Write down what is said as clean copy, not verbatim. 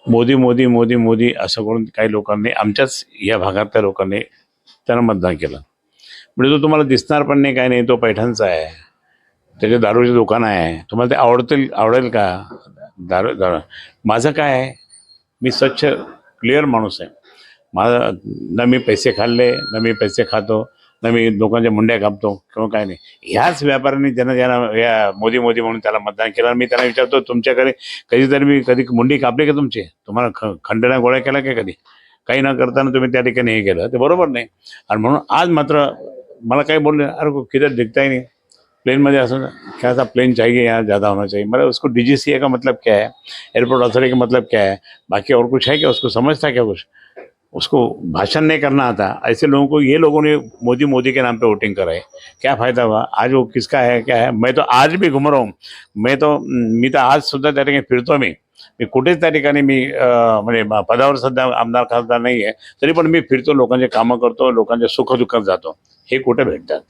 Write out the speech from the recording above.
मोदी मोदी मोदी मोदी असं करून काही लोकांनी आमच्याच या भागातल्या लोकांनी त्यांना मतदान केलं. म्हणजे तो तुम्हाला दिसणार पण नाही, काय नाही, तो पैठणचा आहे, त्याचे दारूचे दुकान आहे, तुम्हाला ते आवडेल का? दारू दारू माझं काय आहे, मी स्वच्छ क्लिअर माणूस आहे. माझा ना मी पैसे खाल्ले, ना मी पैसे खातो, ना मी लोकांच्या मुंड्या कापतो किंवा काय नाही. ह्याच व्यापाऱ्यांनी ज्यांना ज्यांना या मोदी मोदी म्हणून त्याला मतदान केलं. मी त्यांना विचारतो, तुमच्याकडे कधीतरी मी कधी मुंडी कापली का तुमची? तुम्हाला खंडण्या गोळ्या केल्या का कधी? काही न करताना तुम्ही त्या ठिकाणी हे केलं, ते बरोबर नाही. आणि म्हणून आज मात्र मला काही बोलले, अरे किधर दिखता ही नहीं, प्लेन में असं क्या था, प्लेन चाहिए यहाँ ज़्यादा होना चाहिए। मतलब उसको डीजीसीए का मतलब क्या है, एयरपोर्ट अथॉरिटी का मतलब क्या है, बाकी और कुछ है क्या? उसको समझता क्या कुछ? उसको भाषण नहीं करना आता। ऐसे लोगों को, ये लोगों ने मोदी मोदी के नाम पे वोटिंग कराए, क्या फ़ायदा हुआ? आज वो किसका है क्या है? मैं तो आज भी घूम रहा हूँ. मी तर आज सुद्धा त्या ठिकाणी फिरतो. मी कुठेच त्या ठिकाणी म्हणजे पदावर सध्या आमदार खासदार नाही आहे, तरी पण मी फिरतो, लोकांचे कामं करतो, लोकांच्या सुखदुःखात जातो. हे कुठे भेटतात?